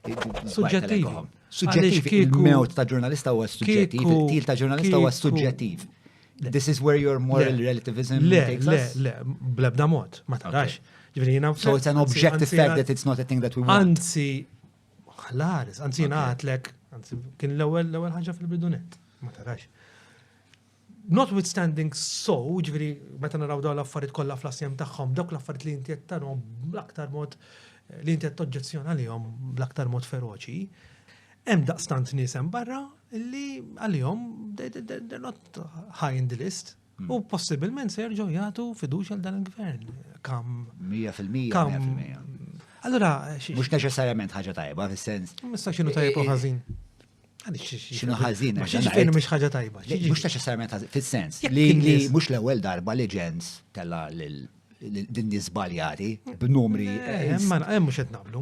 Suġġettivi. Suġġettiv, il-mewt ta' ġurnalista huwa suġġettiv, il-til ta' ġurnalista huwa suġġettiv. This is where your moral relativism takes us? Le, blebda mod, ma tarax. So it's an objective fact that it's not a thing that we want. Anzi, ħlares, anzi għatlek, kien l-ewwel ħaġa fil-bidunet, ma tarax. Notwithstanding so, ġviri, meta naraw dawn l-affarijiet kollha fl-assjem tagħhom, dawk l-affarijiet li inti qed tarhom bl-aktar mod li inti qed toġġezzjona għalihom bl-aktar mod feroċi, hemm daqstant nies hemm barra li għalihom they're not high in the list. U possibilment se jerġgħu jagħtu fiduċja għal dan il-gvern. Kam 100%. Allura Mhux neċessarjament ħaġa tajba fis-sens. Mista x'inhu tajjeb u ħażin. X'inhu ħażin? X'ġifieri mhux ħaġa tajba. Mhux neċessarjament ħażin fis-sens li mhux l-ewwel darba li ġens tella lil din żbaljati b'numri. Hemm mhux qed nagħmlu.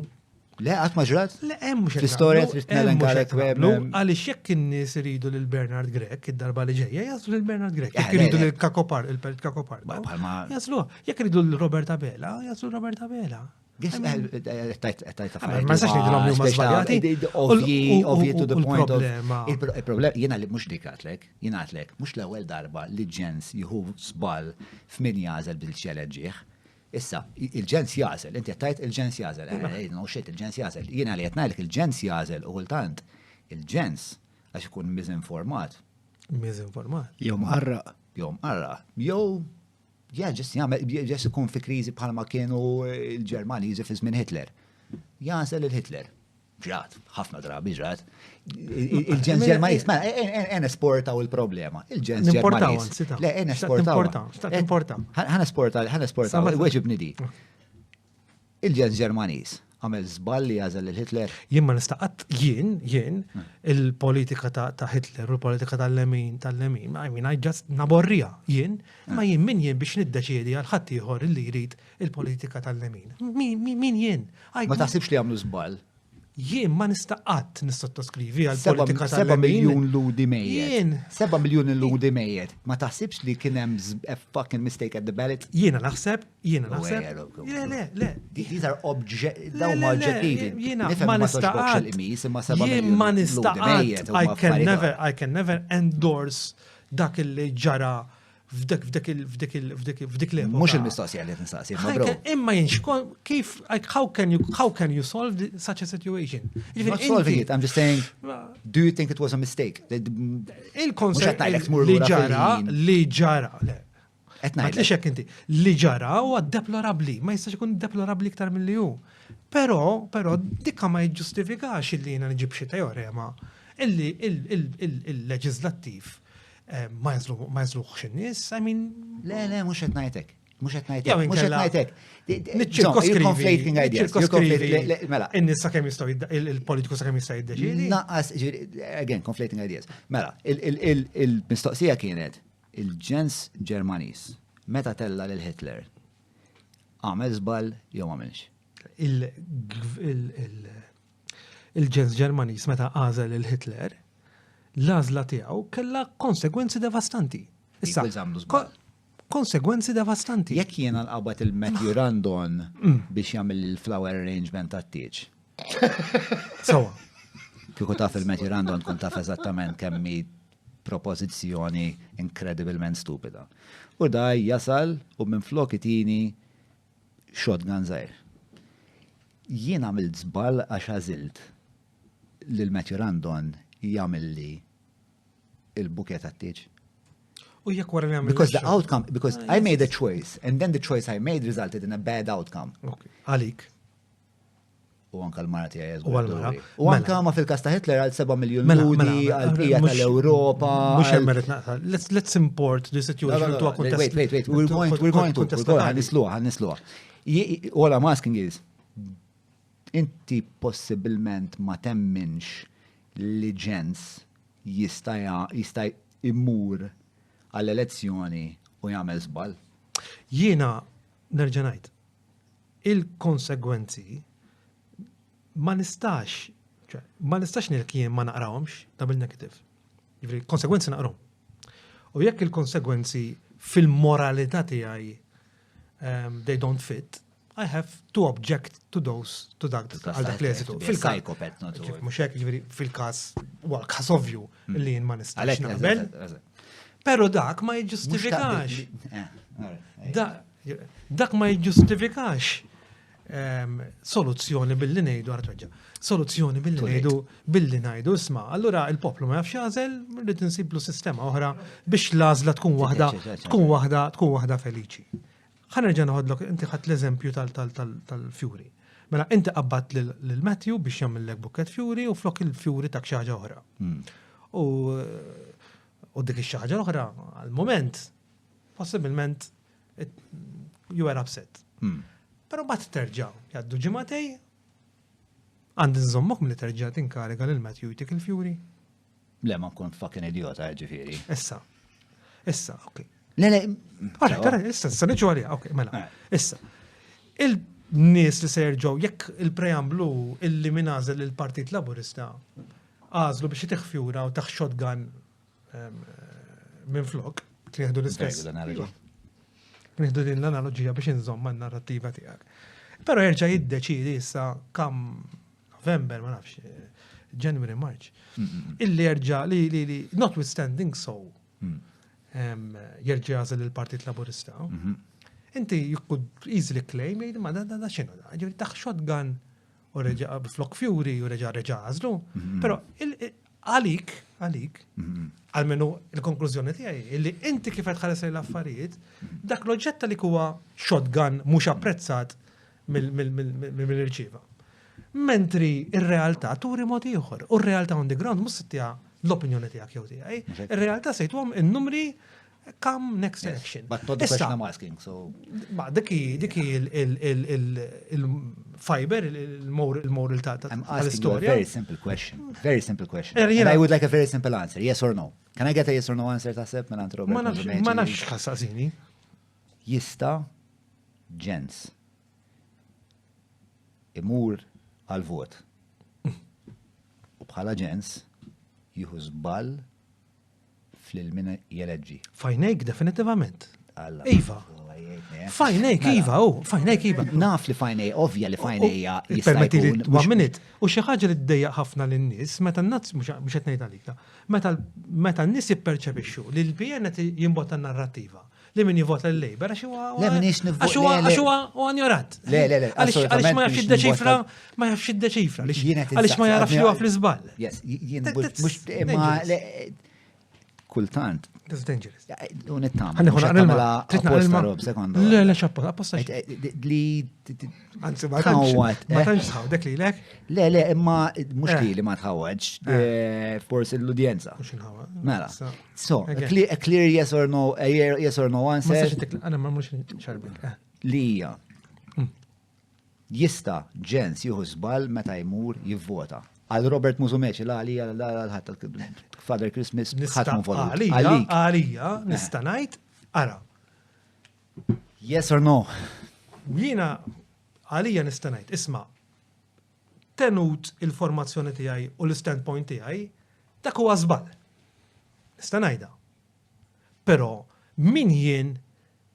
Le, qatt ma ġrat? Le, hemm mhux fl-istorja trid nelengalek għaliex jekk in-nies iridu lil Bernard Grek id-darba li ġejja, jaslu lil Bernard Grek. Jekk iridu lil Kakopar, il-Pelt Kakopar. Jaslu, jekk iridu lil Robert Abela, jaslu Robert Abela. Ma sax nidilhom li huma żbaljati. Ovvji to the point of il-problema jiena li mhux dik għatlek, jiena għatlek, mhux l-ewwel darba li ġens jieħu żball f'min jażel bil-ċeleġġieħ. Issa, il-ġens jażel, inti għattajt il-ġens jażel, no shit, il-ġens jażel. Jiena li għatnajlek il-ġens jażel u kultant il-ġens għax ikun miżinformat. Miżinformat? Jew mqarraq. Ġess ikun fi kriżi bħalma kienu il-Ġermaniżi fi żmien Hitler. Jażel il-Hitler. Ġrat, ħafna drabi ġrat. Il-ġens Ġermaniż, ma en esportaw il-problema. Il-ġens Ġermaniż. Le, en esportaw. Ħan esportaw, weġibni di. Il-ġens Ġermaniż għamel żball li jażel il-Hitler. Jien ma nistaqat jien il-politika ta' Hitler u l-politika tal-lemin, I mean, I just naborrija jien, ma jien min jien biex niddeċiedi għal ħadd ieħor li jrid il-politika tal-lemin. Min jien? Ma taħsibx li għamlu żball? Jien ma nistaqat nistottoskrivi għal-politika tal-lemin. 7 miljun ludi mejjed. 7 miljun ludi mejjed. Ma taħsibx li kien hemm a fucking mistake at the ballot? Jiena naħseb. Le. These are oġġettivi. Jiena ma nistaqat. Jien ma nistaqat. I can never endorse dak li ġara f'dik l-epoka. Mhux il-mistoqsija li tinstaqsi, ma bro. Imma jinx, kif, how can you solve such a situation? Not solving it, I'm just saying, do you think it was a mistake? Il-konsept li ġara, inti, li ġara huwa deplorabli, ma jistax ikun deplorabli iktar mill-li hu. Però dikka ma jiġġustifikax illi jiena niġib xi teorema illi il-leġislattiv ma jazluħx in-nies, I mean... Le, mux qed ngħidlek. You're conflating ideas. Mela. In-nies sakemm jistgħu il-politiku sakemm jista' jiddeċiedi. Naqqas, again, conflating ideas. Mela, il-mistoqsija kienet il-ġens Ġermaniż meta tella lil Hitler għamel żball jew m'għamilx. Il-ġens Ġermaniż meta għażel il-Hitler l-għażla tiegħu kellha konsegwenzi devastanti. Issa, konsegwenzi devastanti. Jekk jiena nqabad il-Matthew Randon biex jagħmel il-flower arrangement tat-tieġ. Sewa. Kieku taf il-Matthew Randon tkun taf eżattament kemm propożizzjoni incredibilment stupida. U da jasal u minflok itini shotgun żgħir. Jien għamilt żball għax għażilt lil Matthew Randon jagħmel li il-buket għat-tieġ. U jekk wara li għamil. Because I made a choice, and then the choice I made resulted in a bad outcome. Għalik. U anka l-mara tiegħi jeżgħu. U anka ma fil-każ ta' Hitler għal 7 miljun ludi għal bqija tal-Ewropa. Mhux hemm merit naqta. Let's import the situation to a context. Wait. We're going to ħannisluha. All I'm asking is, inti possibilment ma temminx li ġens jista' immur għall-elezzjoni u jagħmel żball? Jiena nerġa' ngħid, il-konsegwenzi ma nistax nilk jien ma naqrawhomx double negative. Jiġri konsegwenzi naqrom. U jekk il-konsegwenzi fil-moralità tiegħi they don't fit, I have to object to that għal dak l-eżitu. Fil-psychopath, not mhux hekk jiġifieri fil-każ, well, każ ovvju li jien ma nistax naqbel. Però dak ma jiġġustifikax. Dak ma jiġġustifikax soluzzjoni billi ngħidu artweġġa. Soluzzjoni billi ngħidu isma', allura il-poplu ma jafx jażel, rrid insiblu sistema oħra biex l-għażla tkun waħda feliċi. Ħa nerġa' noħodlok, inti ħadd l-eżempju tal-Fury. Mela inti qabbat lil Matthew biex jagħmellek bukket Fury u flok il-Fury tak xi ħaġa oħra. U dik ix-xi ħaġa oħra għall-mument possibilment you were upset. Pero bat terġa' jgħaddu ġimagħtej għandi nżommok milli terġa' tinkariga lil Matthew jtik il-Fury. Le ma kont fucking idiota ġifieri. Issa, okay. Le. Tara, issa niġu għalija, okay, mela. Issa. Il-nies li se jerġgħu jekk il-preamblu illi min għażel il-Partit Laburista għażlu biex jitih Fjura u taħ shotgun minn flok, jieħdu l-istess. Nieħdu din l-analogija biex inżomm man-narrattiva tiegħek. Però jerġa' jiddeċidi issa kam November, ma nafx, January, March. Illi jerġa' li notwithstanding so jerġa' jażel il-Partit Laburista. Inti you could easily claim ma da x'inhu da. Ġifieri taħ shotgun u reġa' flok Fury u reġa' għażlu. Però għalik, għalmenu il-konklużjoni tiegħi, illi inti kif qed tħares l-affarijiet, dak l-oġġett li huwa shotgun mhux apprezzat mill-irċieva. Mentri ir-realtà turi mod ieħor, u r-realtà on the ground mhux tiegħha l-opinjoni tiegħek jew tiegħi. Ir-realtà sejtuhom in-numri come next election. But not the question I'm asking, so... Ma diki il-fiber, il-moral ta' I'm asking you a very simple question. Very simple question. And I would like a very simple answer. Yes or no? Can I get a yes or no answer ta' sepp minn Robert? Ma nafx ħassasini. Jista ġens imur għal-vot. U bħala ġens jieħu żball fl-min jeleġġi. Fajnejk definitivament. Iva. Fajnejk Iva, fajnejk Iva. Naf li fajnej, ovvja li fajnejja jista' jkun. One minute. U xi ħaġa li ddejjaq ħafna lin-nies, meta n-nazz mhux qed ngħid għalik, meta n-nies jipperċepixxu li l-PN qed jinbota n-narrattiva li min jivota l-Labor għax huwa ignorat. Għaliex ma jafx id-deċifra, għaliex ma jarafx li huwa fl-iżball. Jien mhux imma kultant. That's dangerous. Unittama. Tritna rob, sekonda. Le, xappa, apposta. Li. Anzi, ma tanċ tħaw, dek li lek? Le, imma mux li ma tħawġ, forsi l-udjenza. Mux nħawa. Mela. So, a clear yes or no answer. Ma saċi għana ma mux xarbik. Li hija. Jista ġens juhu żball meta jmur jivvota. Għal Robert Muzumeċi, Father Christmas, ħatmu vota. Għalija, nistanajt, ara. Yes or no? Jina, għalija nistanajt, isma, tenut il-formazzjoni tijaj u l-standpoint tijaj, dak huwa żball. Nistanajda. Pero, min jien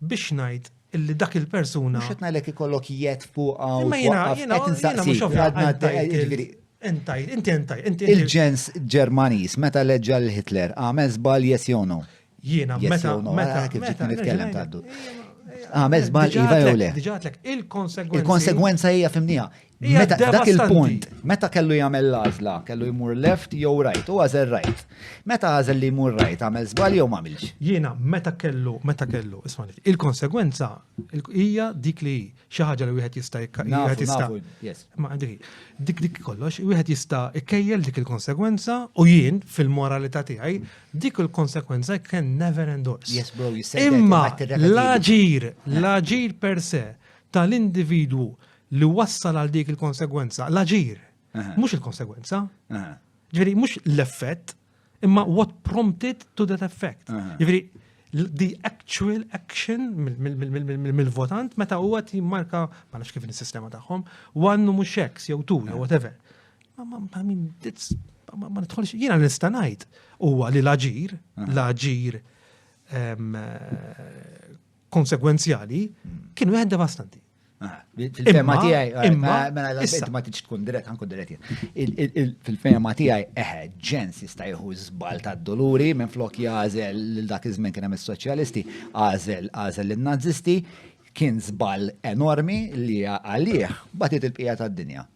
biex najt illi dak il-persuna. Mux etnajlek ikollok jiet fuq għaw. Inti. Il-ġens Ġermanis, meta leġġa l-Hitler, għamel żball yes jew no? Jiena, meta kif ġiet nitkellem taddu. Għamel żball iva jew le. Diġatlek, il-konsegwenza hija fimnija. Meta dak il-punt, meta kellu jagħmel l-għażla, kellu jmur left jew right, u għażel right. Meta għażel li jmur right, għamel żball jew m'għamilx. Jiena meta kellu, isma' il-konsegwenza hija dik li xi ħaġa li wieħed jista' Ma dik kollox, wieħed jista' ikkejjel dik il-konsegwenza u jien fil-moralità tiegħi dik il-konsegwenza can never endorse. Yes, bro, you said that. Imma l-aġir per se tal-individwu li wassal għal dik il-konsegwenza, l-aġir, mhux il-konsegwenza. Ġifieri mhux l-effett, imma what prompted to that effect. Ġifieri the actual action mill-votant meta huwa timmarka ma nafx kif is-sistema tagħhom, one mhux X jew two jew whatever. Ma nidħolx jiena nista' ngħid huwa li l-aġir konsegwenzjali kienu wieħed devastanti. Fil-fema tiegħi, ma tiġ tkun dirett, ħankun dirett jien. Fil-fema tiegħi, ġens jista' jieħu żball tad-doluri minn flok jażel lil dak iż-żmien kien hemm is-soċjalisti, għażel lin-Nazisti, kien żball enormi li għalih batit il-bqija tad-dinja.